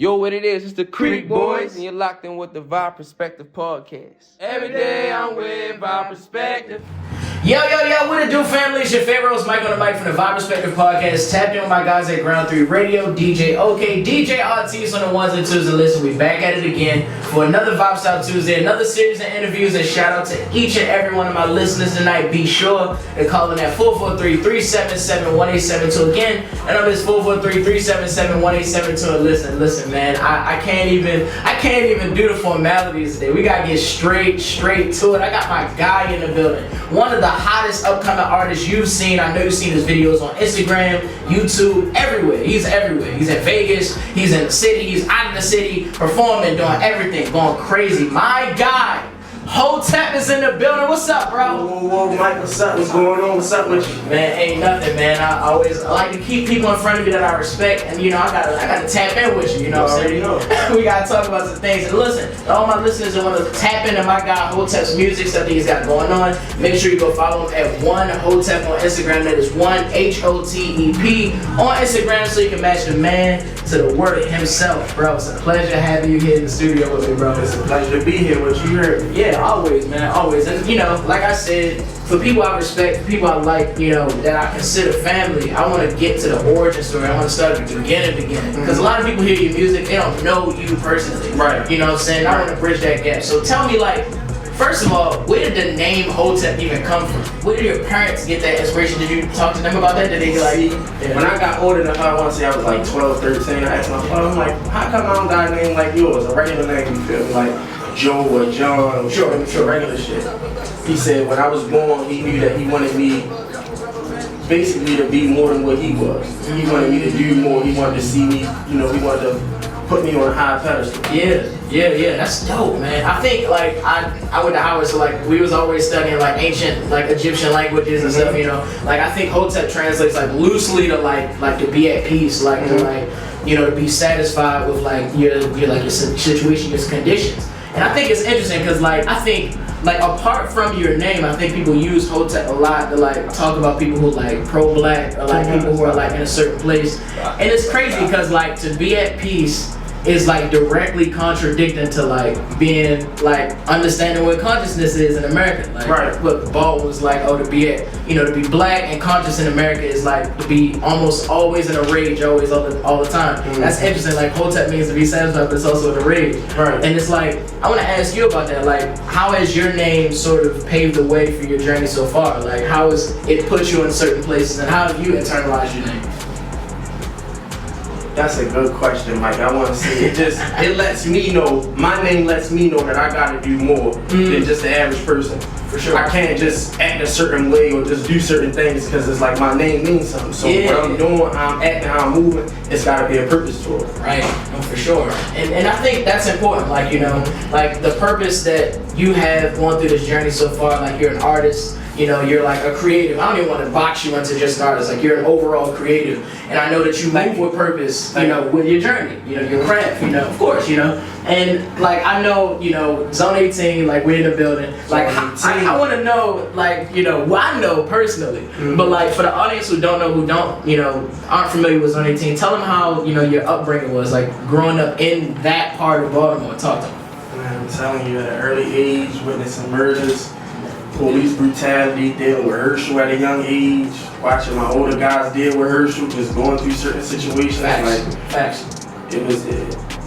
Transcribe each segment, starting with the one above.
Yo, what it is, it's the Creek Boys, and you're locked in with the Vibe Perspective Podcast. Every day I'm with Vibe Perspective. Yo, what it do, family? It's your favorite host, Mike on the mic from the Vibe Perspective Podcast. Tapped in with my guys at Ground 3 Radio, DJ OK, DJ RTs on the ones and twos, and listen, we back at it again for another Vibe Style Tuesday, another series of interviews, and shout out to each and every one of my listeners tonight. Be sure to call in at 443-377-1872. Again, that number is 443-377-1872. And listen, man, I can't even do the formalities today. We gotta get straight to it. I got my guy in the building. One of the hottest upcoming artists you've seen. I know you've seen his videos on Instagram, YouTube, everywhere. He's everywhere. He's in Vegas, he's in the city, he's out of the city, performing, doing everything, going crazy. My guy, Hotep is in the building. What's up, bro? Whoa, Mike, what's up? What's going on? What's up with you? Man, ain't nothing, man. I always like to keep people in front of me that I respect, and you know, I gotta tap in with you, you know what I'm saying? We gotta talk about some things. And listen, all my listeners that want to tap into my guy Hotep's music, stuff that he's got going on, make sure you go follow him at OneHotep on Instagram. That is OneHotep on Instagram, so you can match the man to the word himself, bro. It's a pleasure having you here in the studio with me, bro. It's a pleasure to be here with you. Heard me. Yeah, always, man, always. And you know, like I said, for people I respect, people I like, you know, that I consider family, I want to get to the origin story. I want to start at the beginning. Because a lot of people hear your music, they don't know you personally. Right. You know what I'm saying? I want to bridge that gap. So tell me, like, first of all, where did the name Hotep even come from? Where did your parents get that inspiration? Did you talk to them about that? Did they like, yeah. When I got older enough, I want to say I was like 12, 13, I asked my father, I'm like, how come I don't got a name like yours? A regular name, you feel me? Like Joe or John or sure, regular shit. He said when I was born, he knew that he wanted me basically to be more than what he was. He wanted me to do more. He wanted to see me, you know, he wanted to put me on a high pedestal. Yeah, that's dope, man. I think like I went to Howard, so like we was always studying like ancient like Egyptian languages and stuff, you know. Like I think Hotep translates like loosely to like to be at peace, like to like, you know, to be satisfied with like your situation, your conditions. And I think it's interesting because like I think like apart from your name, I think people use Hotep a lot to like talk about people who like pro-black or like people who are like in a certain place. And it's crazy because like to be at peace is like directly contradicting to like being like understanding what consciousness is in America. Like what Ball was like, oh, to be black and conscious in America is like to be almost always in a rage, always all the time. That's interesting. Like Hotep means to be satisfied, but it's also in a rage. Right. And it's like I want to ask you about that. Like, how has your name sort of paved the way for your journey so far? Like, how has it put you in certain places, and how have you internalized your name? That's a good question, Mike. I want to say it lets me know, my name lets me know that I got to do more than just the average person. For sure. I can't just act a certain way or just do certain things because it's like my name means something. So what I'm doing, how I'm acting, how I'm moving, it's got to be a purpose to it. Right, no, for sure. And I think that's important. Like, you know, like the purpose that you have going through this journey so far, like you're an artist, you know, you're like a creative. I don't even want to box you into just an artist. Like you're an overall creative. And I know that you move with purpose, you know, with your journey, you know, your craft, you know, of course, you know. And like I know, you know, Zone 18, like we're in the building. Like I want to know, like, you know, well, I know personally, but like for the audience who don't know, you know, aren't familiar with Zone 18, tell them how, you know, your upbringing was, like growing up in that part of Baltimore. Talk to them. Man, I'm telling you, at an early age, witnessing murders, police brutality, dealing with Herschel at a young age, watching my older guys deal with Herschel, just going through certain situations. Facts.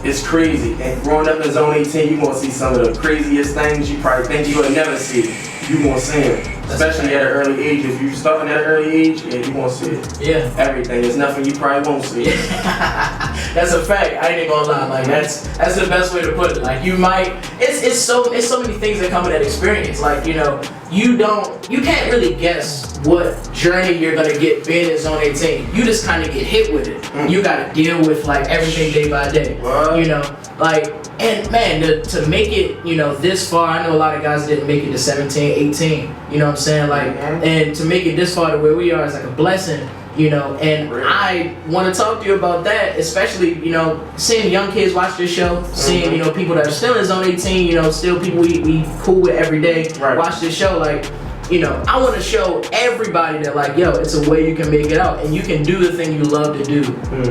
It's crazy. And growing up in Zone 18, you're gonna see some of the craziest things you probably think you would never see. You're gonna see them. Especially at an early age. If you're starting at an early age, yeah, you're gonna see it. Yeah. Everything. There's nothing you probably won't see. That's a fact. I ain't even gonna lie. Like that's the best way to put it. Like you might, it's so many things that come with that experience. Like, you know, you can't really guess what journey you're gonna get being in Zone 18. You just kind of get hit with it. You gotta deal with like everything day by day. What? You know, like, and man, to make it, you know, this far, I know a lot of guys didn't make it to 17, 18. You know what I'm saying? Like, and to make it this far to where we are is like a blessing. You know, and I want to talk to you about that, especially, you know, seeing young kids watch this show, seeing, you know, people that are still in Zone 18, you know, still people we cool with every day, watch this show. Like, you know, I want to show everybody that like, yo, it's a way you can make it out, and you can do the thing you love to do,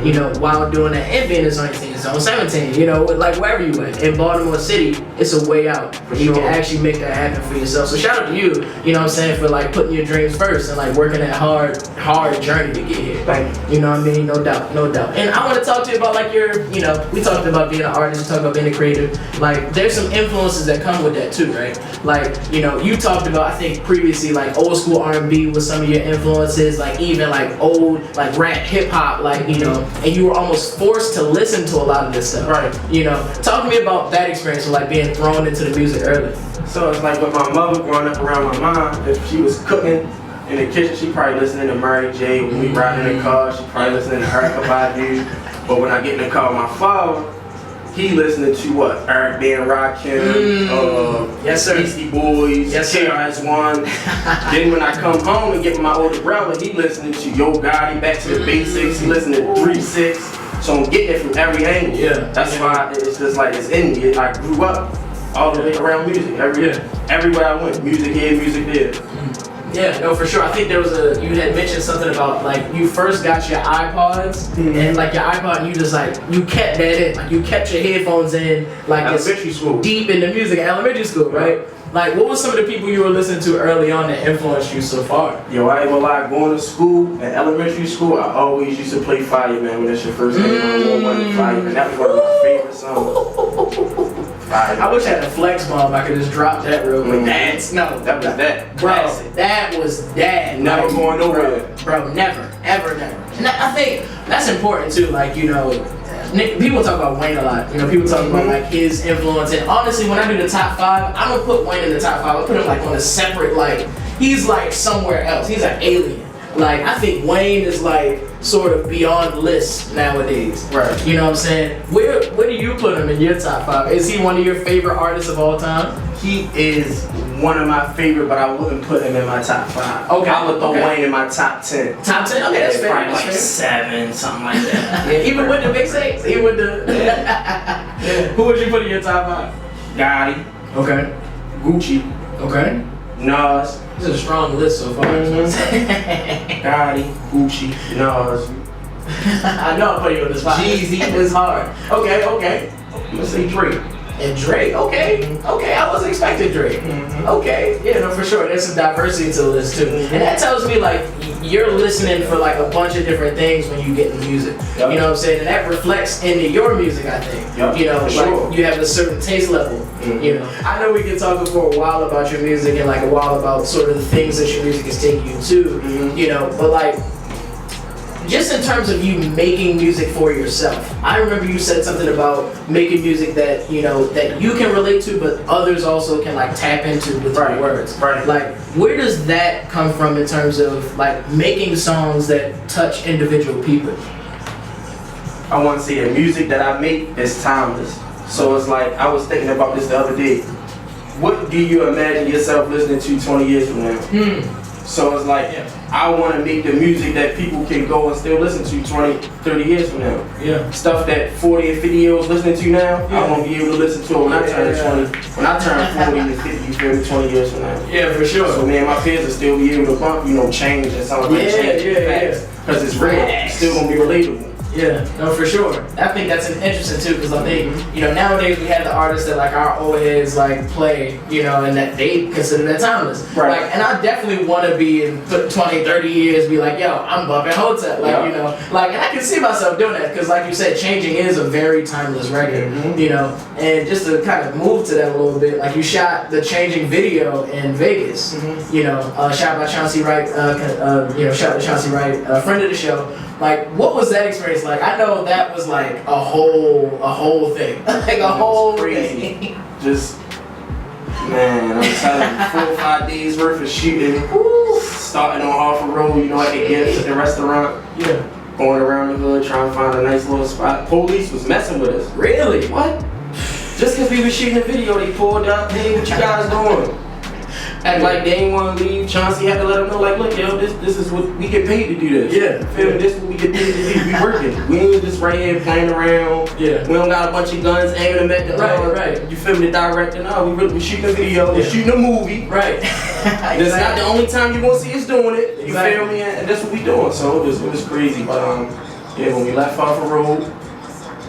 you know, while doing that, and being in Zone 18, Zone 17, you know, like wherever you went. In Baltimore City, it's a way out. You can actually make that happen for yourself. So shout out to you, you know what I'm saying, for like putting your dreams first and like working that hard journey to get here. Thank you. You know what I mean? No doubt. And I want to talk to you about like your, you know, we talked about being an artist, we talked about being a creative. Like there's some influences that come with that too, right? Like, you know, you talked about, I think previously, like old school R&B was some of your influences, like even like old like rap, hip hop, like, you know, and you were almost forced to listen to a lot of this stuff. Right. You know, talk to me about that experience of like being thrown into the music early. So it's like with my mother growing up around my mom, if she was cooking in the kitchen, she probably listening to Mary J. When we riding in the car, she probably listening to Erykah Badu. But when I get in the car with my father, he listening to what? Eric B. and Rakim, yes, sir. Beastie Boys, yes, sir. KRS-One. Then when I come home and get with my older brother, he listening to Yo Gotti, Back to the Basics. He listening to 3-6. So I'm getting it from every angle. Yeah. That's why it's just like it's in me. I grew up all the way around music. Everywhere I went, music here, music there. Yeah, no, for sure. I think there was you had mentioned something about like you first got your iPods and like your iPod, you just like, you kept that in, like you kept your headphones in, like Elementary school. Deep into music at elementary school, right? Like what was some of the people you were listening to early on that influenced you so far? Yo, I ain't gonna lie, going to school, at elementary school, I always used to play Fireman when that's your first name. Fireman. That was one of my favorite songs. I wish I had a flex bomb. I could just drop that real quick. That was that. Bro, that was that. Never going nowhere. Bro, never, ever, never. And I think that's important too. Like, you know, people talk about Wayne a lot. You know, people talk about like his influence. And honestly, when I do the top 5, I don't put Wayne in the top 5. I put him like on a separate, like, he's like somewhere else. He's an alien. Like, I think Wayne is like sort of beyond lists nowadays. Right. You know what I'm saying? Where do you put him in your top 5? Is he one of your favorite artists of all time? He is one of my favorite, but I wouldn't put him in my top 5. Okay. I would throw Wayne in my top 10. Top 10? Okay, that's fair. Probably That's like fair. 7, something like that. Yeah, even with the mixtapes, even with the. Who would you put in your top 5? Gotti, Okay. Gucci, Okay. Nas. This is a strong list so far. Gotti, Gucci, Nas. I know I'm putting you on the spot. Jeezy is hard. Okay. I'm gonna say Drake. And Drake, okay, I wasn't expecting Drake. Okay, yeah, no, for sure. There's some diversity to the list too, and that tells me like you're listening for like a bunch of different things when you get in music. Yep. You know what I'm saying, and that reflects into your music. I think. Yep, You know, for like sure. you have a certain taste level. You know, I know we can talk for a while about your music and like a while about sort of the things that your music is taking you to. You know, but like. Just in terms of you making music for yourself, I remember you said something about making music that, you know, that you can relate to, but others also can like tap into with your words. Right. Like, where does that come from in terms of like making songs that touch individual people? I want to say the music that I make is timeless. So it's like, I was thinking about this the other day. What do you imagine yourself listening to 20 years from now? So it's like, I want to make the music that people can go and still listen to 20, 30 years from now. Yeah. Stuff that 40 and 50 year olds listening to now, I won't be able to listen to it when I turn 20. When I turn 40 and 50, you feel me, 20 years from now. Yeah, for sure. So me and my peers will still be able to bump, you know, change and something like change. Because it's real. It's still going to be relatable. Yeah, no, for sure. I think that's interesting too, because I think, you know, nowadays we have the artists that like our old heads like play, you know, and that they consider that timeless. Right. Like, and I definitely want to be in 20, 30 years, be like, yo, I'm bumping Hotep. Like, you know, like, and I can see myself doing that, because like you said, Changing is a very timeless record, you know, and just to kind of move to that a little bit, like you shot the Changing video in Vegas, you know, shot by Chauncey Write, you know, shot by Chauncey Write, friend of the show. Like, what was that experience like? I know that was like a whole thing, like a whole crazy thing. Just, man, I'm telling you, 4 or 5 days worth of shooting, starting on Harford Road, you know, at the Gibbs at the restaurant. Yeah. Going around the hood, trying to find a nice little spot. Police was messing with us. Really? What? Just because we was shooting a video, they pulled up, hey, what you guys doing? Act like they ain't want to leave. Chauncey had to let them know, like, look, yo, this is what we get paid to do this. Yeah. Feel me? This is what we get paid to do. We working. We ain't just right here playing around. Yeah. We don't got a bunch of guns aiming them at the Right. You feel me? The director. No, we shooting a video. We shooting a movie. Right. This is not the only time you gonna see us doing it. You feel me? And that's what we doing. So it was crazy. But yeah, when we left off the road,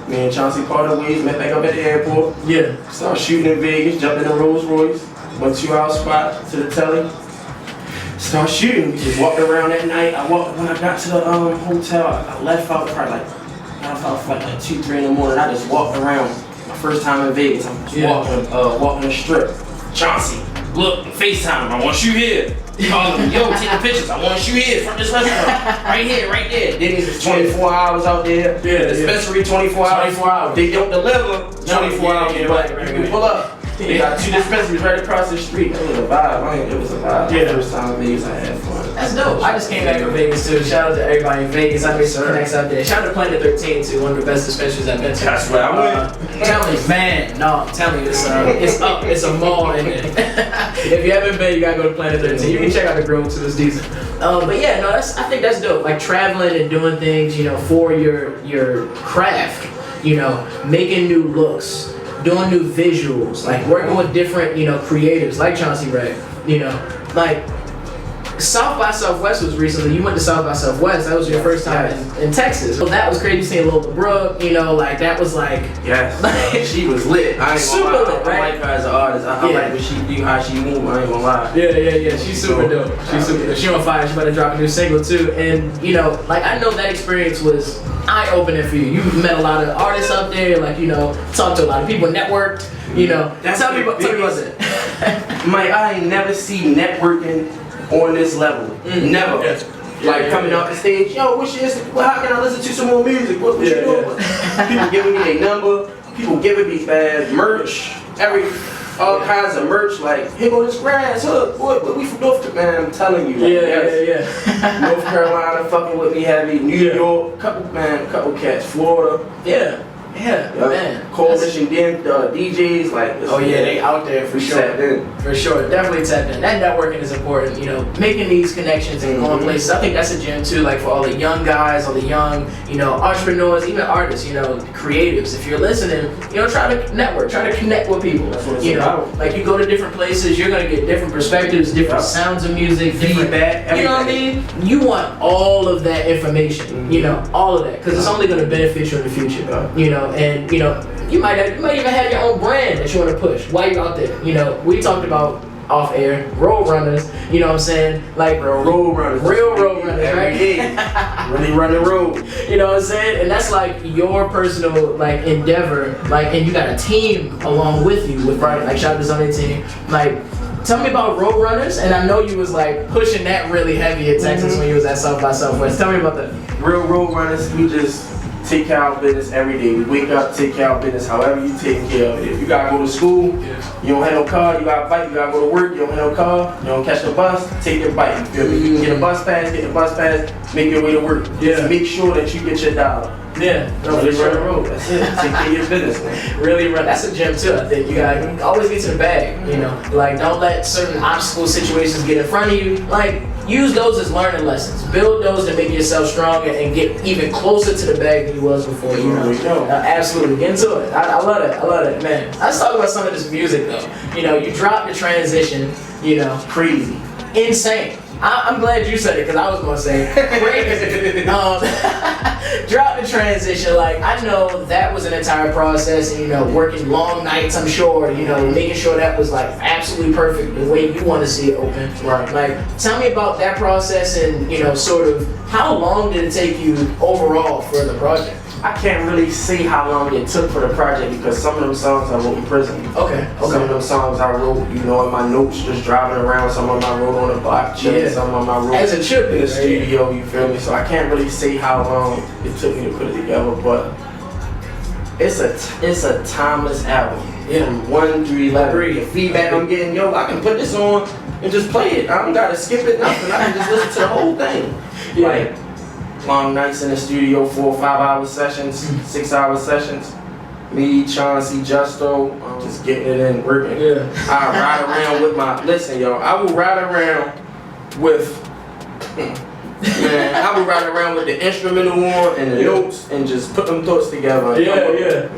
me and Chauncey parted ways, met back up at the airport. Yeah. Started shooting in Vegas, jumped in a Rolls Royce, went to our spot to the telly. Started shooting. We just walked around that night. When I got to the hotel. I left out probably got off like 2, 3 in the morning. I just walked around. My first time in Vegas. I'm just walking the strip. Chauncey, look, FaceTime. I want you here. Call him, yo, take the pictures. I want you here from this restaurant. Right here, right there. Denny's is 24 hours out there. Yeah. Dispensary 24 hours. 24 hours. They don't deliver 24 hours, but you can pull up. They got 2 dispensaries right across the street. It was a vibe. It was a vibe. Yeah. First time in Vegas, I had fun. That's dope. I just came back from Vegas too. Shout out to everybody in Vegas. I made some connects out there. Shout out to Planet 13 too, one of the best dispensaries I've been to. That's where I went. Tell me, man. No, I'm telling you, it's up. It's a mall in there. If you haven't been, you gotta go to Planet 13. You can check out the Grove too. It's decent. But yeah, no, I think that's dope. Like traveling and doing things, for your craft. Making new looks, doing new visuals, like working with different, creatives like Chauncey Write. Like South by Southwest was recently. You went to South by Southwest. That was your first time in Texas. So that was crazy seeing Lola Brooke. Like that was like. Yes. She was lit. I ain't super gonna lie. lit, right? I like her as an artist. I like what she do, how she move. I ain't gonna lie. Yeah. She's super dope. She's super dope. She on fire. She about to drop a new single too. And like I know that experience was eye-opening for you. You met a lot of artists out there. Like talked to a lot of people, networked. Tell me about that. Mike, I ain't never seen networking on this level. Never. Like coming off the stage, yo, what's your Instagram? Well, how can I listen to some more music? What you doing? People giving me their number. People giving me merch. All kinds of merch. Like, here go this grass. Hook. What we from North Carolina? I'm telling you. Like, North Carolina fucking with me heavy. New York, couple cats. Florida. Yeah, man. Coalition DJs, like. They out there for sure. For sure, definitely tapped in. That networking is important. Making these connections and going places. I think that's a gem too. Like for all the young guys, all the young, entrepreneurs, even artists, creatives. If you're listening, try to network, try to connect with people. That's what it's about. Like you go to different places, you're gonna get different perspectives, different sounds of music, feedback. You know what I mean? You want all of that information. All of that, because it's only gonna benefit you in the future. And you might even have your own brand that you want to push while you're out there. We talked about off air road runners. You know what I'm saying? Like road runners, real road runners, right? Really running road. You know what I'm saying? And that's like your personal endeavor. And you got a team along with you. Like shout out to somebody team. Like tell me about road runners. And I know you was pushing that really heavy in Texas when you was at South by Southwest. Tell me about that. Real road runners. We just take care of business every day. We wake up, take care of business however you take care of it. If you gotta go to school, you don't have no car, you got a bike, you gotta go to work, you don't have no car, you don't catch the bus, take your bike. You feel me? You can get the bus pass, make your way to work. Just make sure that you get your dollar. Really run the road. That's it. Take care of your business, man. Really run. That's a gem too. I think you gotta always get to the bag. Don't let certain obstacle situations get in front of you. Use those as learning lessons. Build those to make yourself stronger and get even closer to the bag than you was before. Absolutely. Get into it. I love it, man. Let's talk about some of this music though. You dropped the transition. Crazy, insane. I'm glad you said it because I was gonna say crazy. Drop the transition. I know that was an entire process, and working long nights. I'm sure, making sure that was absolutely perfect the way you want to see it open. Right. Tell me about that process and sort of how long did it take you overall for the project? I can't really say how long it took for the project because some of them songs I wrote in prison. Okay. Some of them songs I wrote, in my notes, just driving around. Some of them I wrote on the block, chilling. Some of them I wrote as it should be in the studio. You feel me? So I can't really say how long it took me to put it together, but it's a timeless album. From 1 through 11. The feedback I'm getting, I can put this on and just play it. I don't gotta skip it, nothing. I can just listen to the whole thing. Long nights in the studio, 4 or 5 hour sessions, 6 hour sessions. Me, Chauncey, Justo, just getting it in, working. Yeah. I ride around with my, listen, yo, I will ride around with, man, I will ride around with the instrumental on and the notes and just put them thoughts together. Yeah.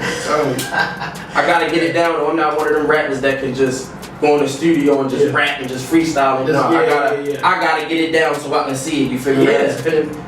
I gotta get it down, though. I'm not one of them rappers that can just go in the studio and just rap and just freestyle. No, I gotta get it down so I can see it. You feel me? Yeah.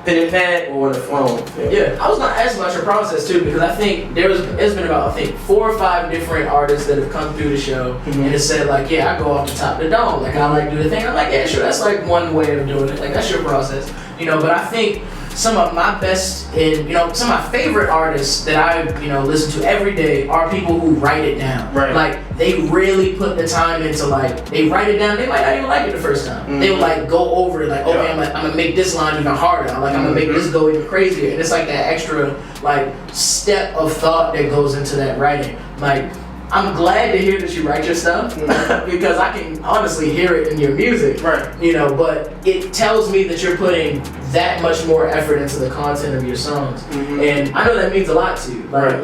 Pen and pad or the phone. Yeah, I was gonna ask about your process too, because I think it's been about 4 or 5 different artists that have come through the show and it said like, yeah, I go off the top of the dome, like I like do the thing. I'm like, yeah, sure, that's like one way of doing it, like that's your process, you know. But I think some of my best and some of my favorite artists that I listen to every day are people who write it down. Right. Like they really put the time into like they write it down. They might not even like it the first time. They will like go over it like, okay, I'm gonna make this line even harder. I'm gonna make this go even crazier. And it's like that extra like step of thought that goes into that writing. Like I'm glad to hear that you write your stuff because I can honestly hear it in your music. Right. But it tells me that you're putting that much more effort into the content of your songs. And I know that means a lot to you. Like,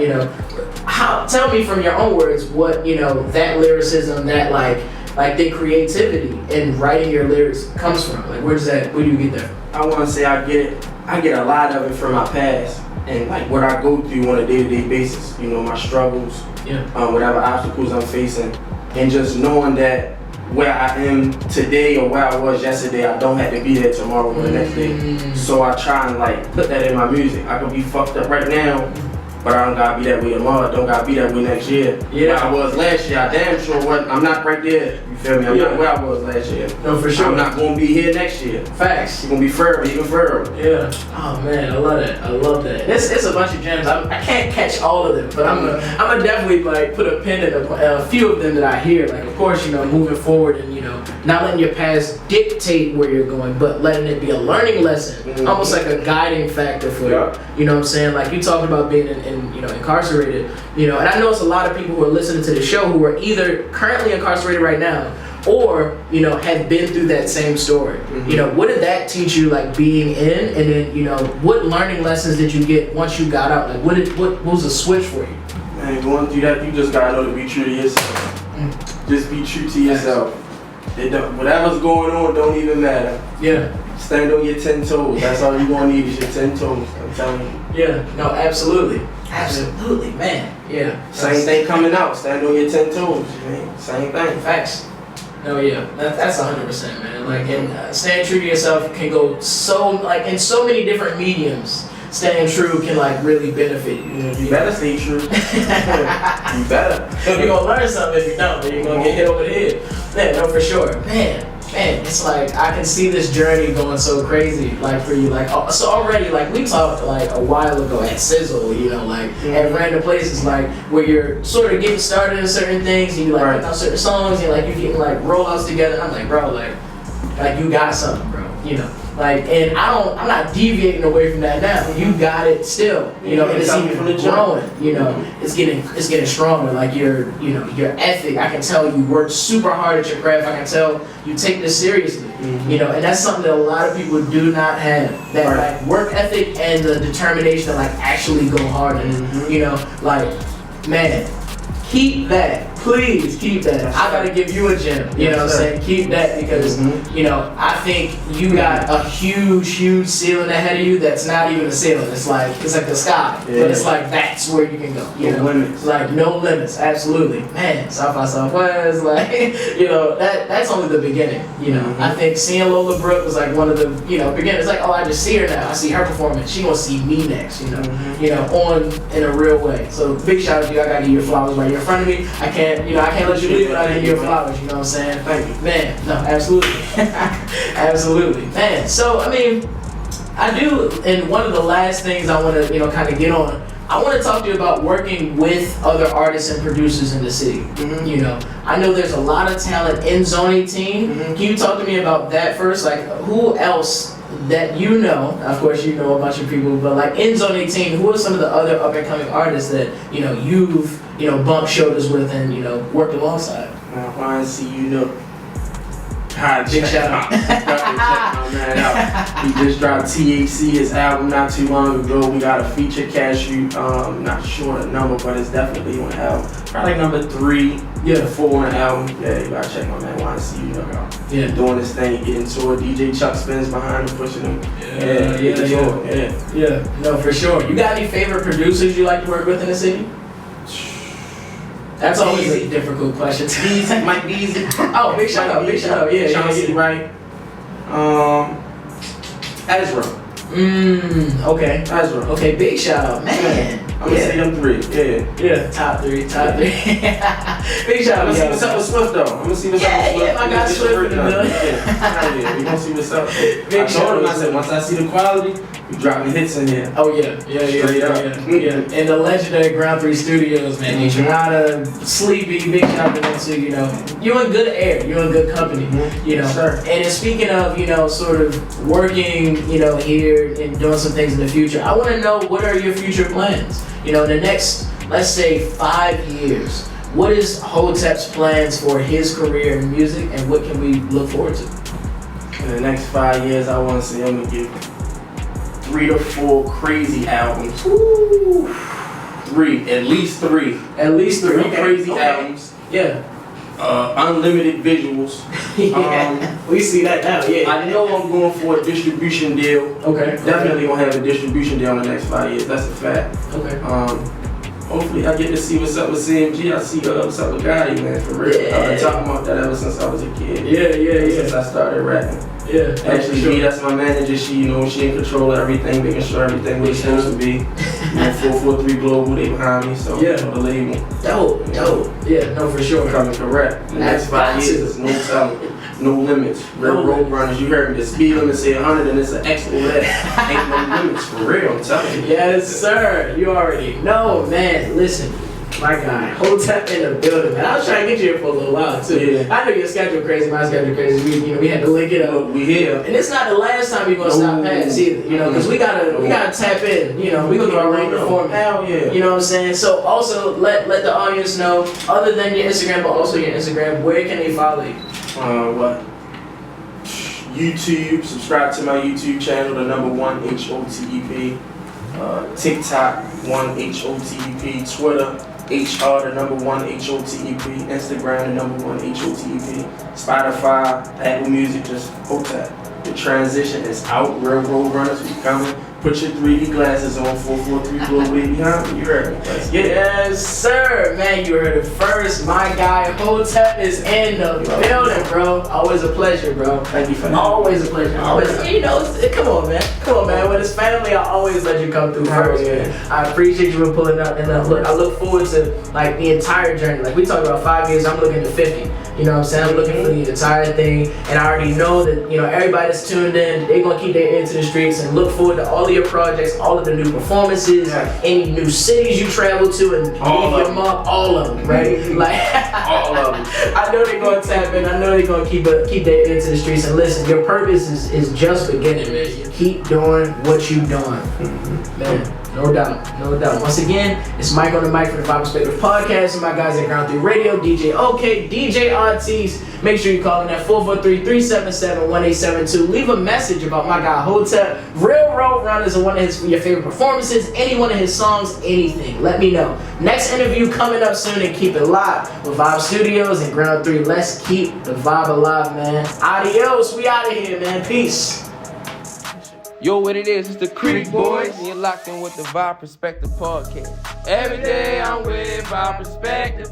tell me from your own words what, that lyricism, that like the creativity in writing your lyrics comes from. Like where do you get that? I wanna say I get a lot of it from my past and like what I go through on a day-to-day basis, my struggles, whatever obstacles I'm facing, and just knowing that where I am today or where I was yesterday, I don't have to be there tomorrow or the next day. So I try and like put that in my music. I could be fucked up right now, but I don't gotta be that way tomorrow. I don't gotta be that way next year. Yeah. Where I was last year, I damn sure wasn't. I'm not right there. You feel me? I'm not where I was last year. No, for sure. I'm not gonna be here next year. Facts. It's gonna be further, even further. Yeah. Oh man, I love that. I love that. It's a bunch of gems. I can't catch all of them, but I'm gonna definitely like put a pin in a few of them that I hear. Like of course, moving forward and not letting your past dictate where you're going, but letting it be a learning lesson, almost like a guiding factor for you. You know what I'm saying? Like you talked about being incarcerated. And I know it's a lot of people who are listening to the show who are either currently incarcerated right now or have been through that same story. What did that teach you, like being in, and then what learning lessons did you get once you got out? Like what was the switch for you? Man, going through that, you just gotta know to be true to yourself. Just be true to yourself. Whatever's going on don't even matter. Yeah. Stand on your 10 toes. That's all you're gonna need is your 10 toes. I'm telling you. Yeah. No, absolutely. Absolutely, man. Yeah. Same thing coming out. Stand on your 10 toes, man. Same thing. Facts. No, yeah. That's 100%, man. Like, and staying true to yourself can go so, like, in so many different mediums. Staying true can like really benefit you. You better stay true. You better. You're gonna learn something if you don't, then you're gonna get hit over the head. Yeah, no, for sure. Man, it's like I can see this journey going so crazy, like for you, like so already, like we talked like a while ago at Sizzle, like at random places, like where you're sort of getting started in certain things, and you like putting out certain songs, and like you're getting like rollouts together. I'm like, bro, like you got something, bro, Like, and I'm not deviating away from that now. You got it still, and it's even growing, it's getting stronger. Like your ethic, I can tell you work super hard at your craft. I can tell you take this seriously, and that's something that a lot of people do not have. That like work ethic and the determination to like actually go hard at it, like, man, keep that. Please keep that. I gotta give you a gem. You know what I'm saying? Keep that because, I think you got a huge ceiling ahead of you that's not even a ceiling. It's like the sky. Yeah. But it's like that's where you can go. No limits. Like no limits. Absolutely. Man, South by Southwest, like, that's only the beginning. I think seeing Lola Brooke was like one of the, beginning. It's like, oh, I just see her now. I see her performance. She gonna see me next, on in a real way. So big shout out to you. I gotta give you your flowers right here in front of me. I can't let you leave without getting your flowers, you know what I'm saying? Thank you. Man, no, absolutely. Absolutely. Man, so, I mean, I do, and one of the last things I want to, kind of get on, I want to talk to you about working with other artists and producers in the city. I know there's a lot of talent in Zone 18. Can you talk to me about that first? Like, who else that of course a bunch of people, but like in Zone 18, who are some of the other up and coming artists that you've bumped shoulders with and worked alongside? I see Big shout out. Definitely check my man out. He just dropped THC, his album, not too long ago. We got a feature Cashew. Not sure the number, but it's definitely on the album. Probably number 3, 4 on the album. Yeah, you gotta check my man. Want to see you doing this thing, getting to it. DJ Chuck Spins behind him, pushing him. Yeah. No, for sure. You got any favorite producers you like to work with in the city? That's always a difficult question. Mike Beasley. Oh, big shout out. Yeah, Chauncey Write. Ezra. Okay. Ezra. Okay, big shout out, man. I'm gonna say them 3. Yeah. Top three. Big shout out. I'm gonna see what's up with Swift though. I'm gonna see what's up with Swift. Yeah, my guy Swift in the building. Yeah, we gonna see what's up. I told him, I said, once I see the quality, we dropping hits in here. Oh yeah. And the legendary Ground 3 Studios, man. Adriana, Sleepy, big shout out to them too. You're in good air. You're in good company. Sure. And then speaking of, sort of working, here and doing some things in the future, I want to know, what are your future plans? In the next, let's say, 5 years, what is Hotep's plans for his career in music, and what can we look forward to? In the next 5 years, I want to see him give 3 to 4 crazy albums. Ooh. At least three. Okay. Crazy albums. Yeah. Unlimited visuals. We see that now. Yeah. I know I'm going for a distribution deal. Okay. Definitely gonna have a distribution deal in the next 5 years. That's a fact. Okay. Hopefully I get to see what's up with CMG. I see what's up with Gotti, man, for real. I've been talking about that ever since I was a kid. Yeah. Since I started rapping. Yeah. Actually, sure. B, that's my manager. She in control of everything, making sure everything was supposed to be. 443 Global, they behind me, so Yeah. the label. Dope. Yeah, no, for sure. Coming correct. The next 5 years, no telling, no limits. No Real road runners, you heard me. The speed limit say 100 and it's an X over that. Ain't no limits, for real, I'm telling you. Yes, sir. You already know, man. Listen, my guy, Hotep in the building, man. I was trying to get you here for a little while too. Yeah. I know your schedule crazy, my schedule crazy. We had to link it up. Look, we here. And it's not the last time you're gonna stop past either, because we gotta tap in. We gonna do our own performance. Hell yeah. You know what I'm saying? So also let the audience know, other than your Instagram, but also your Instagram, where can they follow you? YouTube, subscribe to my YouTube channel, the number 1 HOTEP. TikTok, 1 HOTEP. Twitter, HR, the number 1 HOTEP. Instagram, the number 1 HOTEP. Spotify, Apple Music, just Hotep. The transition is out. Real Road Runners, we coming. Put your 3D glasses on, 443 Global behind me. You heard me. Let's get it. Yes, sir. Man, you heard it first. My guy, Hotep, is in the building, bro. Always a pleasure, bro. Thank you for that. Always a pleasure. Always. Come on, man. When it's family, I always let you come through first, man. I appreciate you for pulling up. And look, I look forward to the entire journey. Like we talked about 5 years, I'm looking to 50. You know what I'm saying? I'm looking for the entire thing, and I already know that everybody that's tuned in, they're gonna keep their ear to the streets and look forward to all of your projects, all of the new performances, any new cities you travel to, and all of them, right? All of them. I know they're gonna tap in. I know they're gonna keep their ear to the streets. And listen, your purpose is just beginning, man. Keep doing what you're doing, man. No doubt. Once again, it's Mike on the mic for the Vibe Perspective Podcast, and my guys at Ground 3 Radio, DJ OK, DJ Artis. Make sure you call in at 443-377-1872. Leave a message about my guy Hotep, Real Road Runners, and one of your favorite performances, any one of his songs, anything. Let me know. Next interview coming up soon, and keep it live with Vibe Studios and Ground 3. Let's keep the vibe alive, man. Adios. We out of here, man. Peace. Yo, what it is, it's the Creek Boys, and you're locked in with the Vibe Perspective Podcast. Every day I'm with Vibe Perspective.